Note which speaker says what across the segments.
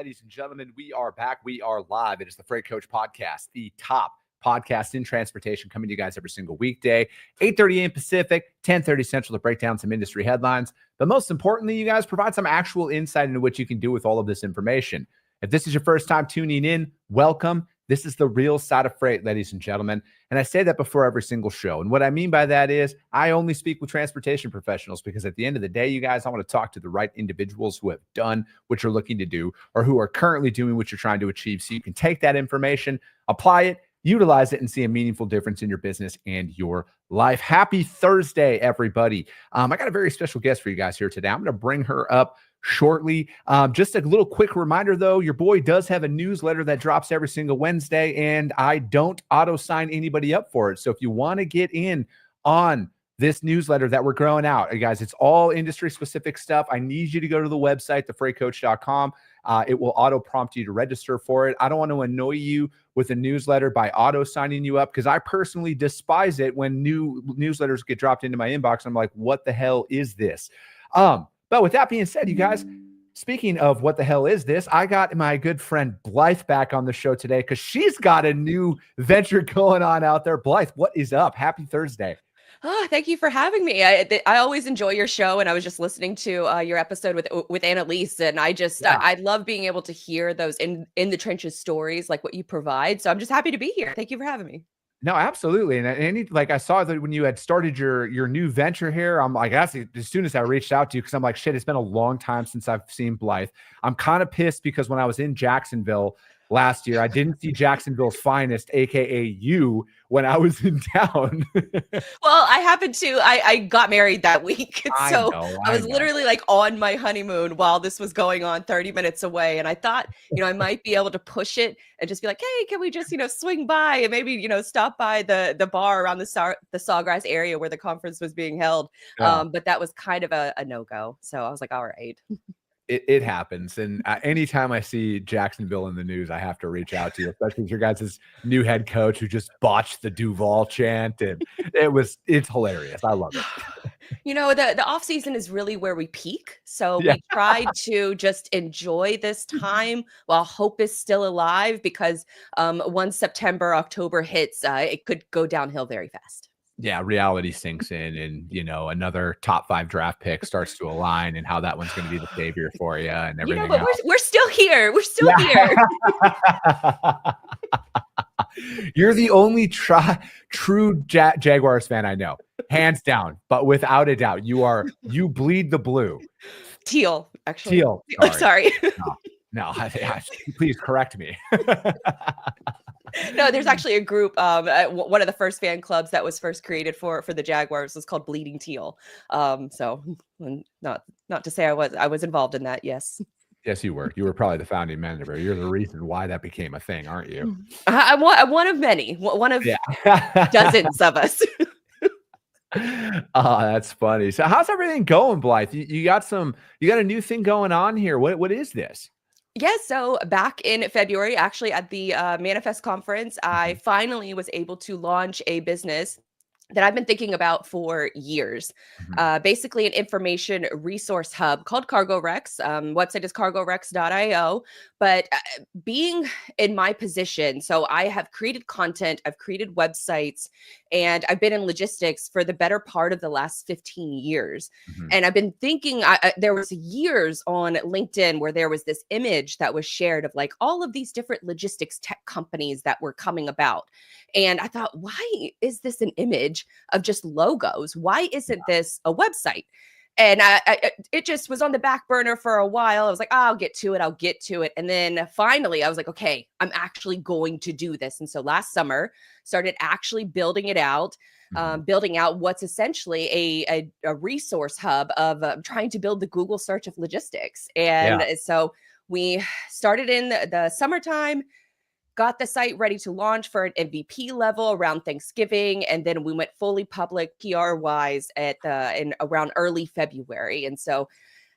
Speaker 1: ladies and gentlemen. We are back. We are live. It is the Freight Coach Podcast, the top podcast in transportation, coming to you guys every single weekday, 8:30 a.m. Pacific, 10:30 Central, to break down some industry headlines. But most importantly, you guys provide some actual insight into what you can do with all of this information. If this is your first time tuning in, welcome. This is the real side of freight, ladies and gentlemen. And I say that before every single show. And what I mean by that is I only speak with transportation professionals, because at the end of the day, you guys, I want to talk to the right individuals who have done what you're looking to do, or who are currently doing what you're trying to achieve, so you can take that information, apply it, utilize it, and see a meaningful difference in your business and your life. Happy Thursday, everybody. I got a very special guest for you guys here today. I'm going to bring her up shortly. Just a little quick reminder, though, your boy does have a newsletter that drops every single Wednesday, and I don't auto sign anybody up for it. So if you want to get in on this newsletter that we're growing out, guys, it's all industry specific stuff. I need you to go to the website, thefreightcoach.com. It will auto prompt you to register for it. I don't want to annoy you with a newsletter by auto signing you up, because I personally despise it when new newsletters get dropped into my inbox. I'm like, what the hell is this? But with that being said, you guys, speaking of what the hell is this, I got my good friend Blythe back on the show today, because she's got a new venture going on out there. Blythe, what is up? Happy Thursday.
Speaker 2: Oh, thank you for having me. I always enjoy your show, and I was just listening to your episode with Annalise, and I love being able to hear those in the trenches stories, like what you provide. So I'm just happy to be here. Thank you for having me.
Speaker 1: No, absolutely. And like, I saw that when you had started your new venture here, I'm like, as soon as I reached out to you, because I'm like, shit, it's been a long time since I've seen Blythe. I'm kind of pissed because when I was in Jacksonville last year, I didn't see Jacksonville's finest, aka you, when I was in town.
Speaker 2: Well, I happened to, I got married that week. So I was literally like on my honeymoon while this was going on 30 minutes away. And I thought, I might be able to push it and just be like, hey, can we just, swing by and maybe, stop by the bar around the Sawgrass area where the conference was being held. Yeah. But that was kind of a no-go. So I was like, all right.
Speaker 1: It happens. And anytime I see Jacksonville in the news, I have to reach out to you, especially with your guys' new head coach who just botched the Duval chant. And it's hilarious. I love it.
Speaker 2: The off season is really where we peak. So we tried to just enjoy this time while hope is still alive, because once September, October hits, it could go downhill very fast.
Speaker 1: Yeah, reality sinks in, and another top 5 draft pick starts to align, and how that one's going to be the savior for you and everything.
Speaker 2: But we're still here. We're still here.
Speaker 1: You're the only true Jaguars fan I know, hands down. But without a doubt, you bleed the blue.
Speaker 2: Teal, actually.
Speaker 1: Teal.
Speaker 2: Sorry.
Speaker 1: No, please correct me.
Speaker 2: No, there's actually a group. One of the first fan clubs that was first created for the Jaguars was called Bleeding Teal. So not to say I was involved in that. Yes.
Speaker 1: Yes, you were. You were probably the founding member. You're the reason why that became a thing, aren't you?
Speaker 2: I'm one of many. One of dozens of us.
Speaker 1: Oh, that's funny. So how's everything going, Blythe? You got a new thing going on here. What is this?
Speaker 2: Yes. So back in February, actually at the Manifest conference, I finally was able to launch a business that I've been thinking about for years. Basically an information resource hub called CargoRex. Website is cargorex.io. But being in my position, so I have created content, I've created websites, and I've been in logistics for the better part of the last 15 years. And I've been thinking, there was years on LinkedIn where there was this image that was shared of like all of these different logistics tech companies that were coming about. And I thought, why is this an image of just logos? Why isn't this a website? And it just was on the back burner for a while. I was like, I'll get to it. And then finally I was like, okay, I'm actually going to do this. And so last summer started actually building it out, building out what's essentially a resource hub of trying to build the Google search of logistics. And so we started in the summertime, got the site ready to launch for an MVP level around Thanksgiving. And then we went fully public PR wise in around early February. And so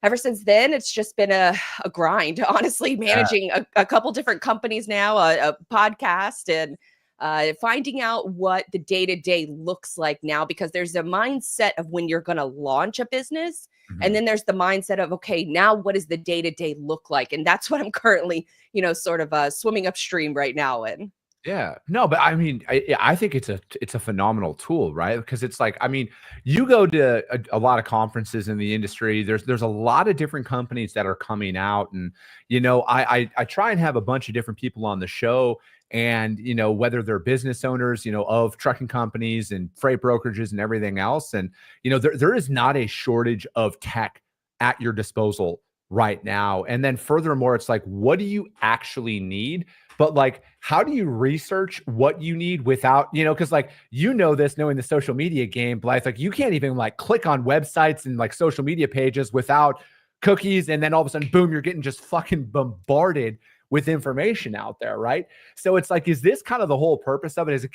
Speaker 2: ever since then, it's just been a grind, honestly, managing a couple different companies now, a podcast, and finding out what the day-to-day looks like now, because there's a mindset of when you're going to launch a business. And then there's the mindset of, okay, now what does the day-to-day look like? And that's what I'm currently, sort of swimming upstream right now in.
Speaker 1: Yeah. No, but I mean, I think it's a phenomenal tool, right? Because it's like, I mean, you go to a lot of conferences in the industry. There's a lot of different companies that are coming out, and I try and have a bunch of different people on the show, and whether they're business owners, of trucking companies and freight brokerages and everything else, and there is not a shortage of tech at your disposal right now. And then furthermore, it's like, what do you actually need? But like, how do you research what you need without, because like, this knowing the social media game, Blythe, like you can't even like click on websites and like social media pages without cookies. And then all of a sudden, boom, you're getting just fucking bombarded with information out there, right? So it's like, is this kind of the whole purpose of it? Is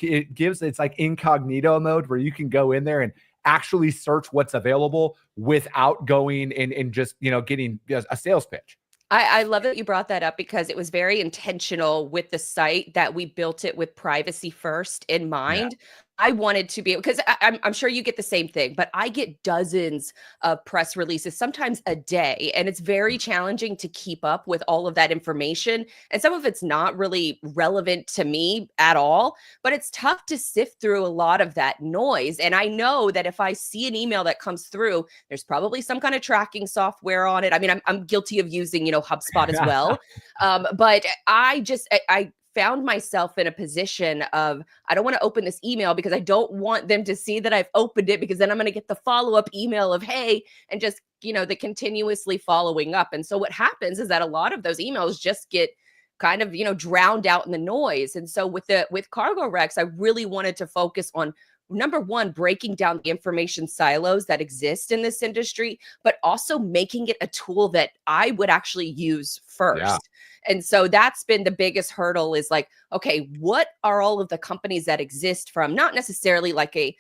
Speaker 1: it's like incognito mode where you can go in there and actually search what's available without going and just, getting a sales pitch.
Speaker 2: I love that you brought that up, because it was very intentional with the site that we built it with privacy first in mind. Yeah. I wanted to be, because I'm sure you get the same thing, but I get dozens of press releases, sometimes a day, and it's very challenging to keep up with all of that information. And some of it's not really relevant to me at all, but it's tough to sift through a lot of that noise. And I know that if I see an email that comes through, there's probably some kind of tracking software on it. I mean, I'm guilty of using, HubSpot as well. But I found myself in a position of, I don't want to open this email because I don't want them to see that I've opened it, because then I'm going to get the follow-up email of, hey, and just, the continuously following up. And so what happens is that a lot of those emails just get kind of, drowned out in the noise. And so with Cargo Rex, I really wanted to focus on, number one, breaking down the information silos that exist in this industry, but also making it a tool that I would actually use first. Yeah. And so that's been the biggest hurdle, is like, okay, what are all of the companies that exist, from not necessarily like a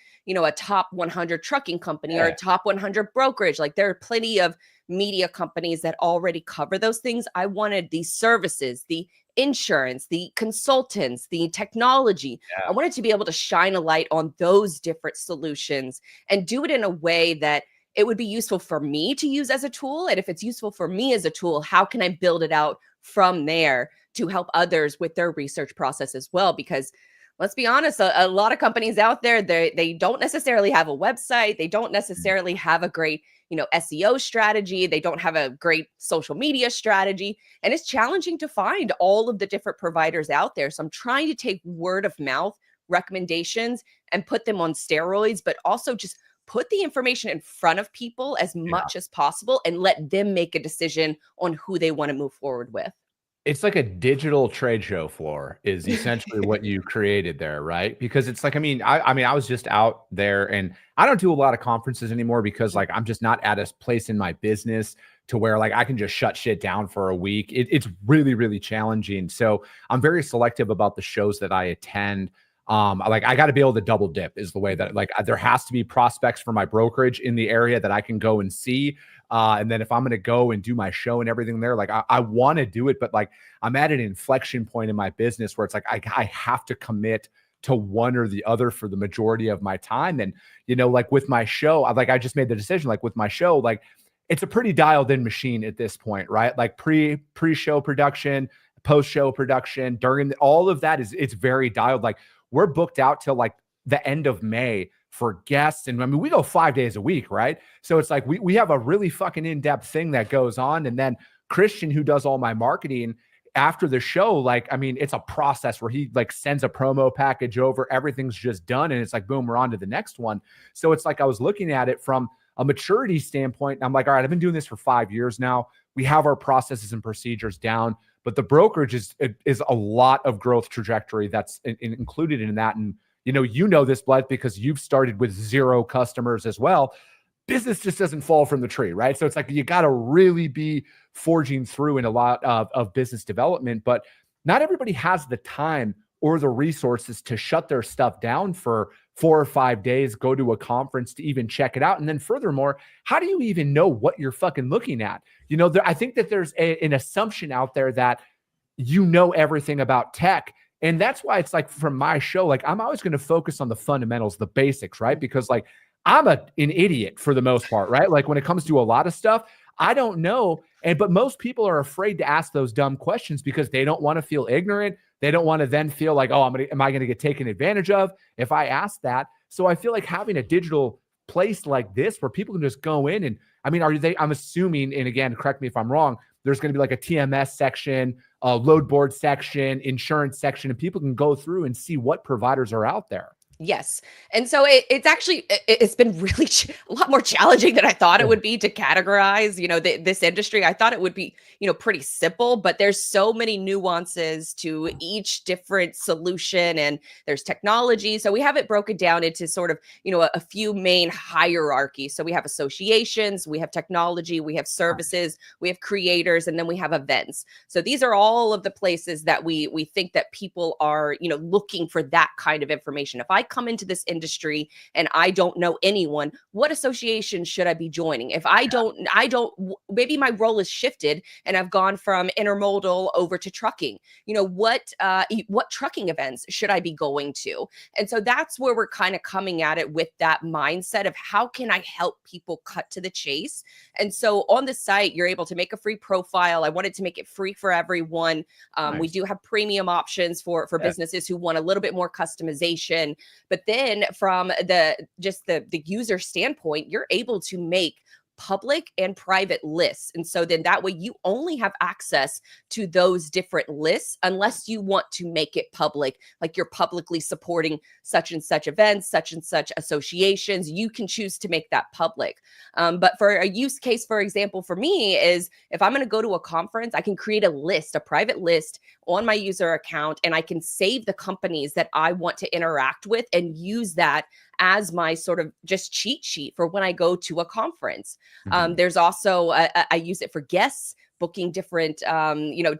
Speaker 2: top 100 trucking company or a top 100 brokerage. Like, there are plenty of media companies that already cover those things. I wanted the services, the insurance, the consultants, the technology. Yeah. I wanted to be able to shine a light on those different solutions and do it in a way that it would be useful for me to use as a tool. And if it's useful for me as a tool, how can I build it out from there to help others with their research process as well? Because let's be honest, a lot of companies out there, they don't necessarily have a website. They don't necessarily have a great, SEO strategy. They don't have a great social media strategy. And it's challenging to find all of the different providers out there. So I'm trying to take word of mouth recommendations and put them on steroids, but also just put the information in front of people as much as possible and let them make a decision on who they want to move forward with.
Speaker 1: It's like a digital trade show floor is essentially what you created there, right? Because it's like, I was just out there, and I don't do a lot of conferences anymore because like, I'm just not at a place in my business to where like I can just shut shit down for a week. It's really, really challenging. So I'm very selective about the shows that I attend. Like I got to be able to double dip is the way that like there has to be prospects for my brokerage in the area that I can go and see. And then if I'm going to go and do my show and everything there, like I want to do it, but like I'm at an inflection point in my business where it's like, I have to commit to one or the other for the majority of my time. And, like with my show, I just made the decision, like with my show, like it's a pretty dialed in machine at this point, right? Like pre-show production, post-show production, during all of that it's very dialed. Like we're booked out till like the end of May for guests. And we go 5 days a week, right? So it's like, we have a really fucking in-depth thing that goes on. And then Christian, who does all my marketing after the show, like, it's a process where he like sends a promo package over, everything's just done. And it's like, boom, we're on to the next one. So it's like, I was looking at it from a maturity standpoint. And I'm like, all right, I've been doing this for 5 years now. We have our processes and procedures down, but the brokerage is a lot of growth trajectory that's included in that. And you know this, Blythe, because you've started with 0 customers as well. Business just doesn't fall from the tree, right? So it's like you got to really be forging through in a lot of business development, but not everybody has the time or the resources to shut their stuff down for 4 or 5 days, go to a conference to even check it out. And then furthermore, how do you even know what you're fucking looking at? I think that there's an assumption out there that everything about tech. And that's why it's like from my show, like I'm always going to focus on the fundamentals, the basics, right? Because like I'm an idiot for the most part, right? Like when it comes to a lot of stuff, I don't know. But most people are afraid to ask those dumb questions because they don't want to feel ignorant. They don't want to then feel like, oh, am I going to get taken advantage of if I ask that? So I feel like having a digital place like this where people can just go in and, I mean, I'm assuming, and again, correct me if I'm wrong, there's going to be like a TMS section, a load board section, insurance section, and people can go through and see what providers are out there.
Speaker 2: Yes. And so it's been really a lot more challenging than I thought it would be to categorize, this industry. I thought it would be, pretty simple, but there's so many nuances to each different solution, and there's technology. So we have it broken down into sort of, a few main hierarchies. So we have associations, we have technology, we have services, we have creators, and then we have events. So these are all of the places that we think that people are, looking for that kind of information. If I come into this industry and I don't know anyone, what association should I be joining? If I don't, maybe my role is shifted and I've gone from intermodal over to trucking. What trucking events should I be going to? And so that's where we're kind of coming at it with that mindset of how can I help people cut to the chase? And so on the site, you're able to make a free profile. I wanted to make it free for everyone.
Speaker 1: Nice.
Speaker 2: We do have premium options for businesses who want a little bit more customization. But then from the user standpoint, you're able to make public and private lists. And so then that way you only have access to those different lists unless you want to make it public, like you're publicly supporting such and such events, such and such associations. You can choose to make that public. But for a use case, for example, for me is if I'm going to go to a conference, I can create a list, a private list on my user account, and I can save the companies that I want to interact with and use that as my sort of just cheat sheet for when I go to a conference. There's also, I use it for guests, booking different,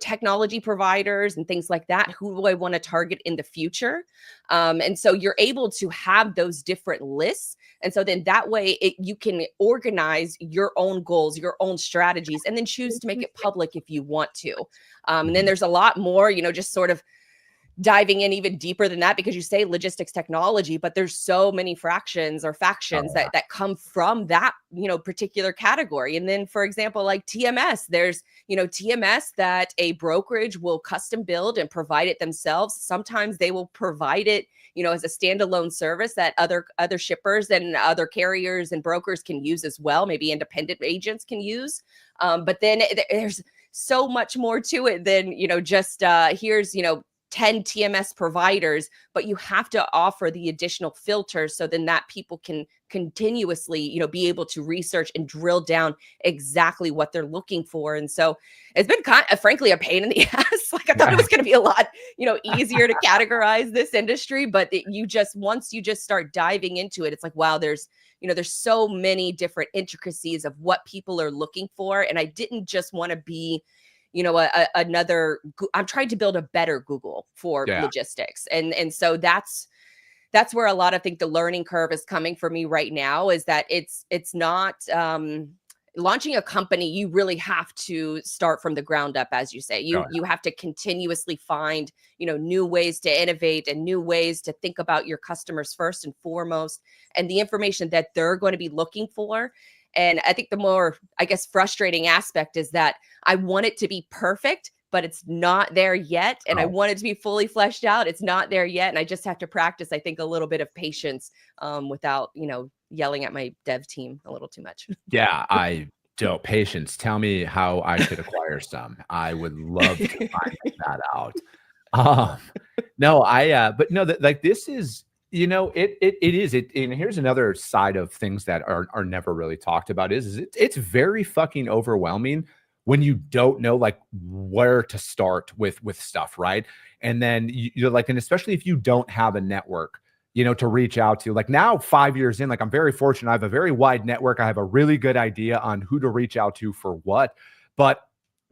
Speaker 2: technology providers and things like that. Who do I want to target in the future? And so you're able to have those different lists. And so then that way you can organize your own goals, your own strategies, and then choose to make it public if you want to. And then there's a lot more, just sort of diving in even deeper than that, because you say logistics technology, but there's so many fractions or factions that come from that, particular category. And then, for example, like TMS, there's, TMS that a brokerage will custom build and provide it themselves. Sometimes they will provide it, as a standalone service that other shippers and other carriers and brokers can use as well. Maybe independent agents can use. But then there's so much more to it than, just here's, 10 TMS providers, but you have to offer the additional filters so then that people can continuously, be able to research and drill down exactly what they're looking for. And so it's been kind of, frankly, a pain in the ass. Like I thought it was going to be a lot, easier to categorize this industry, but once you just start diving into it, it's like, wow, there's so many different intricacies of what people are looking for. And I didn't just want to be I'm trying to build a better Google for logistics. And so that's where a lot of think the learning curve is coming for me right now, is that it's not launching a company. You really have to start from the ground up, as you say. You have to continuously find, new ways to innovate and new ways to think about your customers first and foremost, and the information that they're going to be looking for. And I think the more, frustrating aspect is that I want it to be perfect, but it's not there yet. And I want it to be fully fleshed out. It's not there yet. And I just have to practice, I think, a little bit of patience without, yelling at my dev team a little too much.
Speaker 1: Yeah, I don't. Patience. Tell me how I could acquire some. I would love to find that out. This is, it is. And here's another side of things that are never really talked about is it's very fucking overwhelming when you don't know like where to start with stuff, right? And then you're like, and especially if you don't have a network, to reach out to. Like now, 5 years in, like I'm very fortunate. I have a very wide network. I have a really good idea on who to reach out to for what. But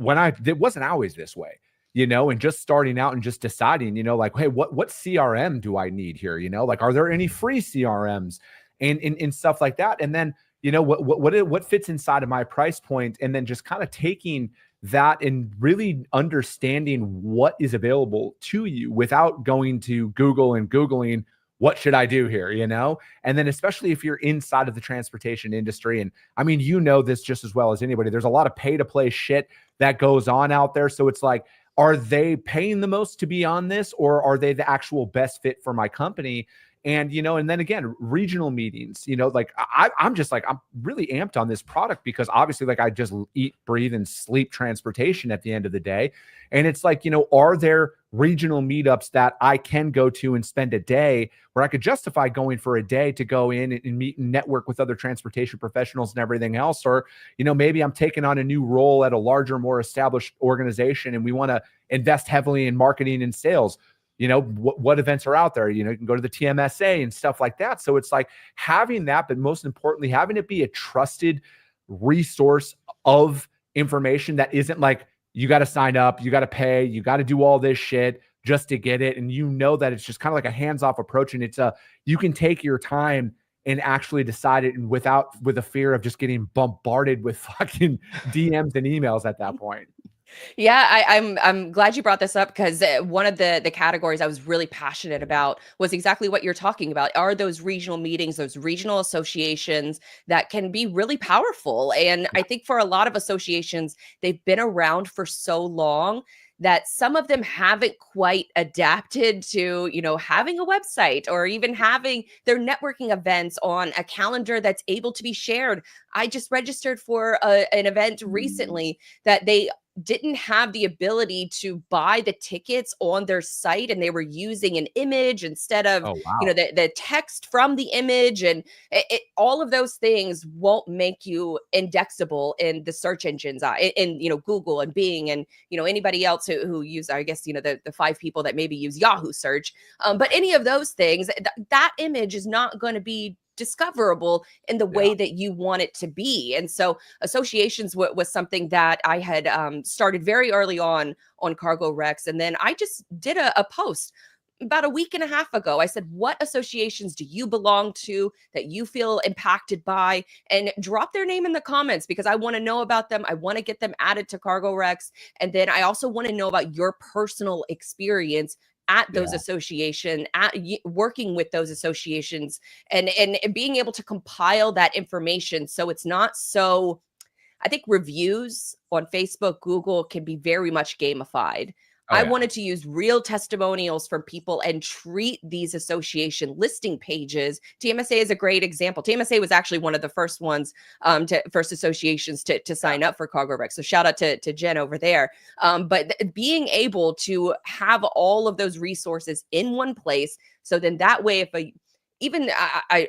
Speaker 1: it wasn't always this way. And just starting out and just deciding, like, hey, what CRM do I need here? Like, are there any free CRMs and stuff like that? And then, what fits inside of my price point, and then just kind of taking that and really understanding what is available to you without going to Google and Googling, what should I do here? And then especially if you're inside of the transportation industry. And I mean, this just as well as anybody, there's a lot of pay to play shit that goes on out there. So it's like, are they paying the most to be on this, or are they the actual best fit for my company? And, and then again, regional meetings, like I'm just like, I'm really amped on this product because obviously like I just eat, breathe, and sleep transportation at the end of the day. And it's like, are there regional meetups that I can go to and spend a day where I could justify going for a day to go in and meet and network with other transportation professionals and everything else? Or, maybe I'm taking on a new role at a larger, more established organization and we want to invest heavily in marketing and sales. What events are out there? You can go to the TMSA and stuff like that. So it's like having that, but most importantly, having it be a trusted resource of information that isn't like, you got to sign up, you got to pay, you got to do all this shit just to get it. And that it's just kind of like a hands-off approach. And you can take your time and actually decide it and with a fear of just getting bombarded with fucking DMs and emails at that point.
Speaker 2: Yeah, I'm glad you brought this up because one of the categories I was really passionate about was exactly what you're talking about. Are those regional meetings, those regional associations that can be really powerful? And I think for a lot of associations, they've been around for so long that some of them haven't quite adapted to, having a website or even having their networking events on a calendar that's able to be shared. I just registered for an event recently that they didn't have the ability to buy the tickets on their site, and they were using an image instead of the text from the image, and all of those things won't make you indexable in the search engines in Google and Bing and anybody else who use, I guess, the 5 people that maybe use Yahoo search, but any of those things, that image is not going to be discoverable in the way that you want it to be. And so associations was something that I had started very early on Cargo Rex. And then I just did a post about a week and a half ago. I said, what associations do you belong to that you feel impacted by? And drop their name in the comments because I want to know about them. I want to get them added to Cargo Rex. And then I also want to know about your personal experience at those associations, working with those associations, and being able to compile that information so it's not so. I think reviews on Facebook, Google can be very much gamified. I wanted to use real testimonials from people and treat these association listing pages. TMSA is a great example. TMSA was actually one of the first ones, first associations to sign up for Cargo Rex. So shout out to Jen over there. But being able to have all of those resources in one place, so then that way, if I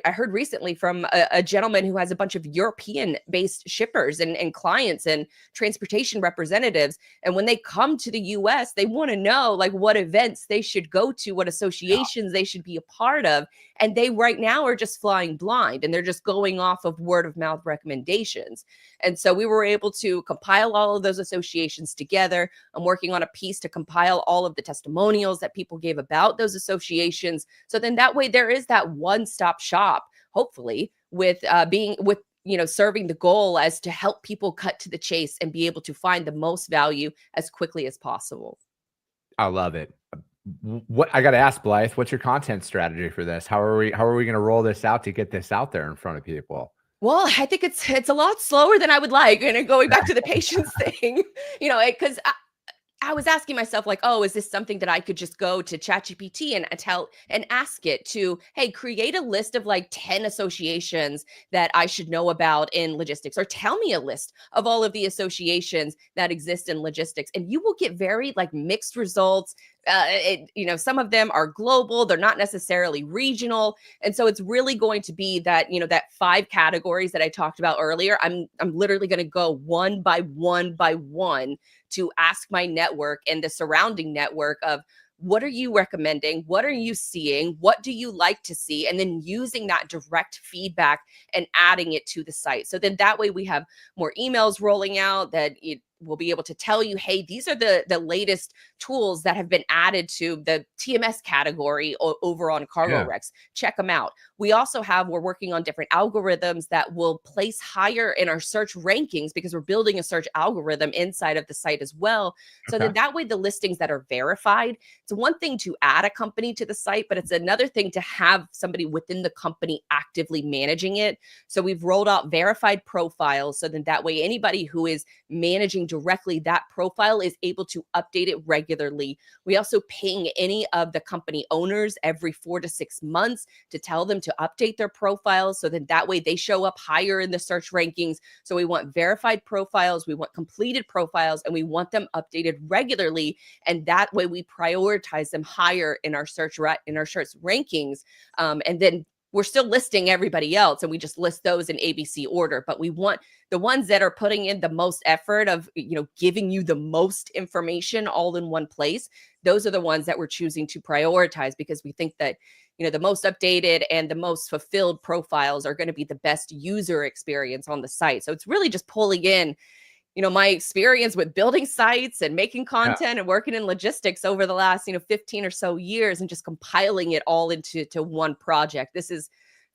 Speaker 2: heard recently from a gentleman who has a bunch of European-based shippers and clients and transportation representatives. And when they come to the US, they want to know like what events they should go to, what associations they should be a part of. And they right now are just flying blind and they're just going off of word of mouth recommendations. And so we were able to compile all of those associations together. I'm working on a piece to compile all of the testimonials that people gave about those associations. So then that way there is that one-stop shop, hopefully, with serving the goal as to help people cut to the chase and be able to find the most value as quickly as possible.
Speaker 1: I love it. What I got to ask, Blythe, what's your content strategy for this? How are we going to roll this out to get this out there in front of people?
Speaker 2: Well, I think it's a lot slower than I would like. And going back to the patience thing, because I was asking myself, like, oh, is this something that I could just go to ChatGPT and ask it to, hey, create a list of like 10 associations that I should know about in logistics, or tell me a list of all of the associations that exist in logistics. And you will get very like mixed results. Some of them are global, they're not necessarily regional. And so it's really going to be that, that 5 categories that I talked about earlier. I'm literally going to go one by one to ask my network and the surrounding network of, what are you recommending? What are you seeing? What do you like to see? And then using that direct feedback and adding it to the site. So then that way we have more emails rolling out that we'll be able to tell you, hey, these are the latest tools that have been added to the TMS category over on Cargo Rex. Check them out. We also we're working on different algorithms that will place higher in our search rankings because we're building a search algorithm inside of the site as well. So that way the listings that are verified, it's one thing to add a company to the site, but it's another thing to have somebody within the company actively managing it. So we've rolled out verified profiles. So then that way anybody who is managing directly that profile is able to update it regularly. We also ping any of the company owners every 4 to 6 months to tell them to update their profiles. So then that way they show up higher in the search rankings. So we want verified profiles, we want completed profiles, and we want them updated regularly. And that way we prioritize them higher in our search rankings. And then we're still listing everybody else, and we just list those in ABC order. But we want the ones that are putting in the most effort of, giving you the most information all in one place. Those are the ones that we're choosing to prioritize because we think that, the most updated and the most fulfilled profiles are going to be the best user experience on the site. So it's really just pulling in, my experience with building sites and making content and working in logistics over the last, 15 or so years and just compiling it all into one project.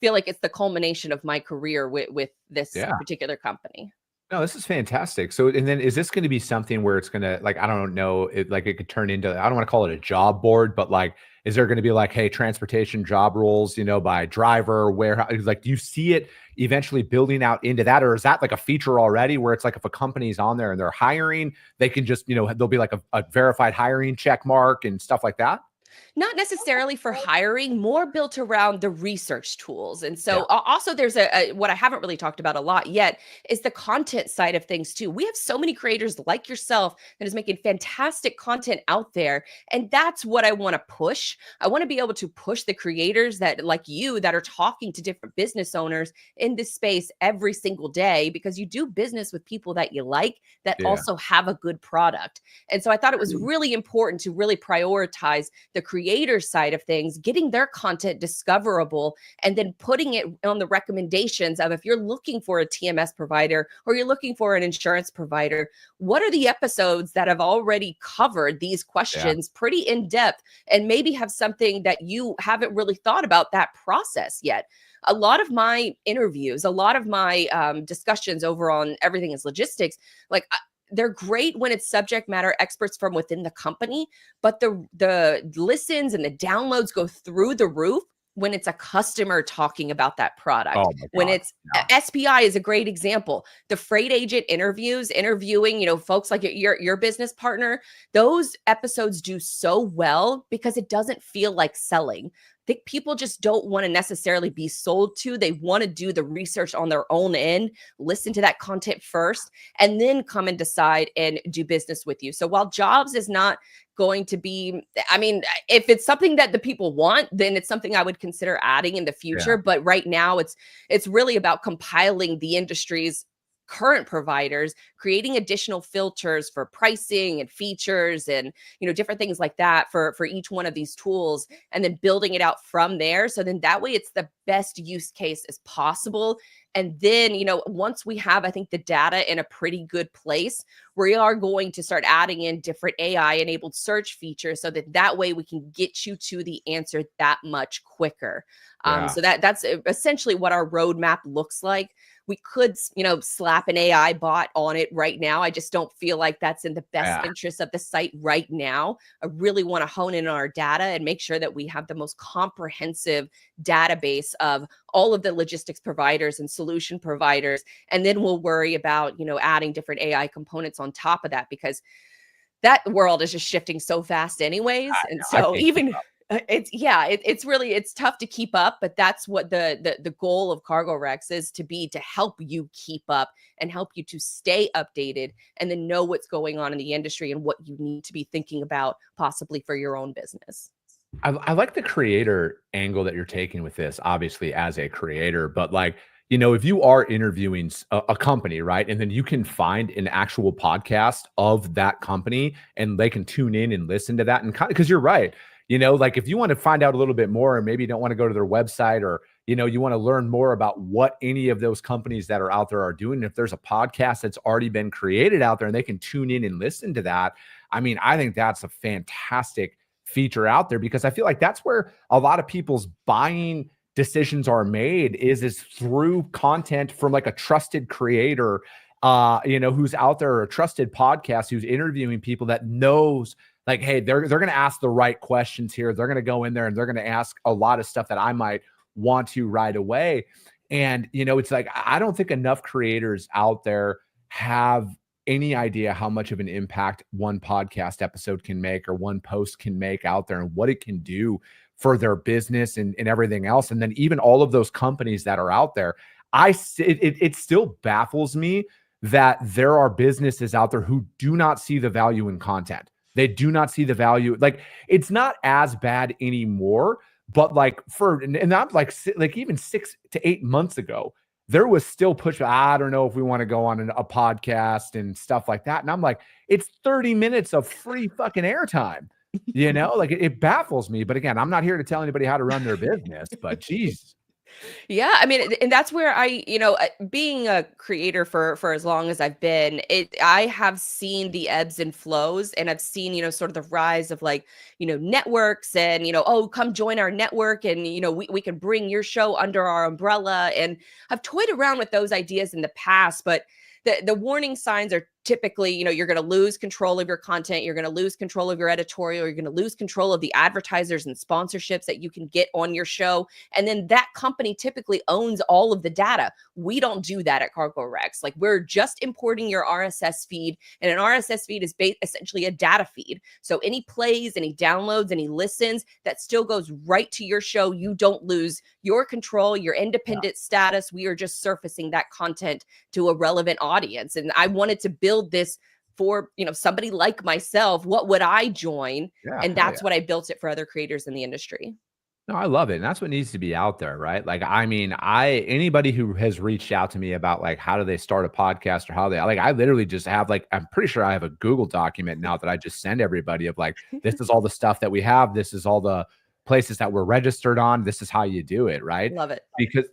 Speaker 2: Feel like it's the culmination of my career with this particular company.
Speaker 1: No, this is fantastic. So, and then is this going to be something where it's going to, like, I don't know, it could turn into, I don't want to call it a job board, but like, is there going to be like, hey, transportation job roles, by driver, warehouse? Like, do you see it eventually building out into that? Or is that like a feature already where it's like, if a company's on there and they're hiring, they can just, there'll be like a verified hiring check mark and stuff like that?
Speaker 2: Not necessarily for hiring, more built around the research tools. And so also there's what I haven't really talked about a lot yet is the content side of things too. We have so many creators like yourself that is making fantastic content out there. And that's what I want to push. I want to be able to push the creators that like you that are talking to different business owners in this space every single day, because you do business with people that you like that also have a good product. And so I thought it was really important to really prioritize the creator side of things, getting their content discoverable, and then putting it on the recommendations of, if you're looking for a TMS provider or you're looking for an insurance provider, what are the episodes that have already covered these questions pretty in depth and maybe have something that you haven't really thought about that process yet. A lot of my interviews, a lot of my discussions over on Everything is Logistics, like they're great when it's subject matter experts from within the company, but the listens and the downloads go through the roof when it's a customer talking about that product.
Speaker 1: Oh my God.
Speaker 2: When it's SPI is a great example. The freight agent interviewing, folks like your business partner, those episodes do so well because it doesn't feel like selling. I think people just don't want to necessarily be sold to. They want to do the research on their own end, listen to that content first, and then come and decide and do business with you. So while jobs is not going to be, if it's something that the people want, then it's something I would consider adding in the future. But right now it's really about compiling the industry's current providers, creating additional filters for pricing and features and, different things like that for each one of these tools, and then building it out from there. So then that way it's the best use case as possible. And then, once we have, I think, the data in a pretty good place, we are going to start adding in different AI enabled search features so that way we can get you to the answer that much quicker. So that's essentially what our roadmap looks like. We could, slap an AI bot on it right now. I just don't feel like that's in the best interest of the site right now. I really want to hone in on our data and make sure that we have the most comprehensive database of all of the logistics providers and solution providers. And then we'll worry about, adding different AI components on top of that, because that world is just shifting so fast anyways. And so even it's tough to keep up, but that's what the goal of Cargo Rex is to help you keep up and help you to stay updated and then know what's going on in the industry and what you need to be thinking about possibly for your own business.
Speaker 1: I like the creator angle that you're taking with this, obviously as a creator, but like, if you are interviewing a company, right, and then you can find an actual podcast of that company and they can tune in and listen to that, and kind of, because you're right, like if you want to find out a little bit more and maybe you don't want to go to their website, or, you want to learn more about what any of those companies that are out there are doing. If there's a podcast that's already been created out there and they can tune in and listen to that, I mean, I think that's a fantastic feature out there, because I feel like that's where a lot of people's buying decisions are made is through content from like a trusted creator, who's out there, or a trusted podcast who's interviewing people that knows, like, hey, they're going to ask the right questions here. They're going to go in there and they're going to ask a lot of stuff that I might want to right away. And, it's like, I don't think enough creators out there have any idea how much of an impact one podcast episode can make, or one post can make out there, and what it can do for their business and everything else. And then even all of those companies that are out there, it still baffles me that there are businesses out there who do not see the value in content. They do not see the value. Like, it's not as bad anymore, but like and not like even 6 to 8 months ago, there was still pushback. I don't know if we want to go on a podcast and stuff like that. And I'm like, it's 30 minutes of free fucking airtime, like it baffles me. But again, I'm not here to tell anybody how to run their business, but geez.
Speaker 2: Yeah, I mean, and that's where being a creator for as long as I've been, I have seen the ebbs and flows, and I've seen, sort of the rise of like, networks and, oh, come join our network, and, we can bring your show under our umbrella. And I've toyed around with those ideas in the past, but the warning signs are typically, you're going to lose control of your content. You're going to lose control of your editorial. You're going to lose control of the advertisers and sponsorships that you can get on your show. And then that company typically owns all of the data. We don't do that at Cargo Rex. Like, we're just importing your RSS feed, and an RSS feed is essentially a data feed. So any plays, any downloads, any listens, that still goes right to your show. You don't lose your control, your independent status. We are just surfacing that content to a relevant audience. And I wanted to build this for, somebody like myself. What would I join? And that's what I built it for other creators in the industry.
Speaker 1: No, I love it. And that's what needs to be out there, right? Like, I mean, anybody who has reached out to me about like, how do they start a podcast, or how they, like, I literally just have like, I'm pretty sure I have a Google document now that I just send everybody of like, this is all the stuff that we have. This is all the places that we're registered on. This is how you do it. Right.
Speaker 2: Love it.
Speaker 1: Because,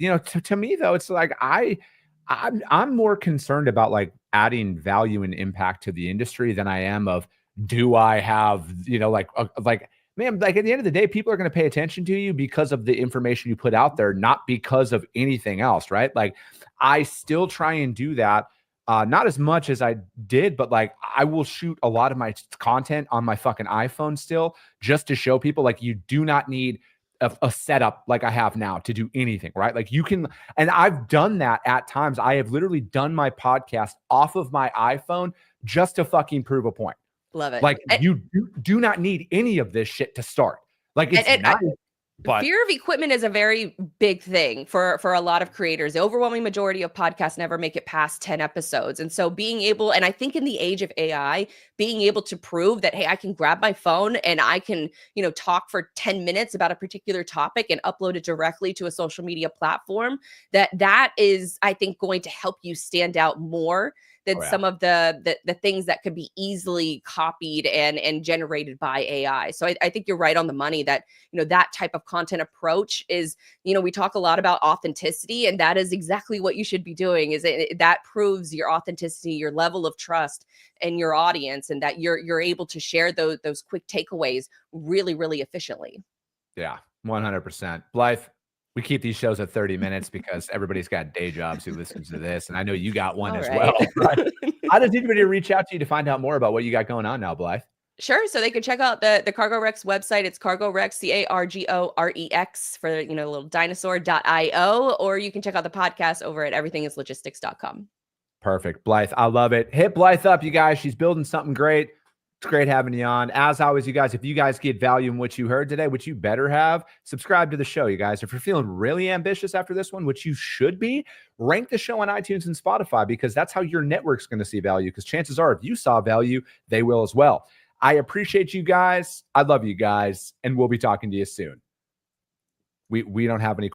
Speaker 1: to me though, it's like, I'm more concerned about like adding value and impact to the industry than I am of, do I have, man, like at the end of the day, people are going to pay attention to you because of the information you put out there, not because of anything else, right? Like, I still try and do that. Not as much as I did, but like, I will shoot a lot of my content on my fucking iPhone still, just to show people like, you do not need a setup like I have now to do anything, right? Like, you can, and I've done that at times. I have literally done my podcast off of my iPhone just to fucking prove a point.
Speaker 2: Love it.
Speaker 1: Like, you do not need any of this shit to start. Like, it's nice, but
Speaker 2: fear of equipment is a very big thing for a lot of creators. The overwhelming majority of podcasts never make it past 10 episodes. And so being able, and I think in the age of AI, being able to prove that, hey, I can grab my phone and I can, talk for 10 minutes about a particular topic and upload it directly to a social media platform, that is, I think, going to help you stand out more than some of the things that could be easily copied and generated by AI. So I think you're right on the money that, that type of content approach is, we talk a lot about authenticity, and that is exactly what you should be doing. Is that proves your authenticity, your level of trust in your audience, and that you're able to share those quick takeaways really, really efficiently.
Speaker 1: Yeah, 100%. Blythe, we keep these shows at 30 minutes because everybody's got day jobs who listens to this. And I know you got one as well. Right? How does anybody reach out to you to find out more about what you got going on now, Blythe?
Speaker 2: Sure. So they can check out the Cargo Rex website. It's Cargo Rex, CARGOREX for, a little dinosaur.io, or you can check out the podcast over at everythingislogistics.com.
Speaker 1: Perfect. Blythe, I love it. Hit Blythe up, you guys. She's building something great. It's great having you on. As always, you guys, if you guys get value in what you heard today, which you better have, subscribe to the show, you guys. If you're feeling really ambitious after this one, which you should be, rank the show on iTunes and Spotify, because that's how your network's going to see value, because chances are if you saw value, they will as well. I appreciate you guys. I love you guys, and we'll be talking to you soon. We don't have any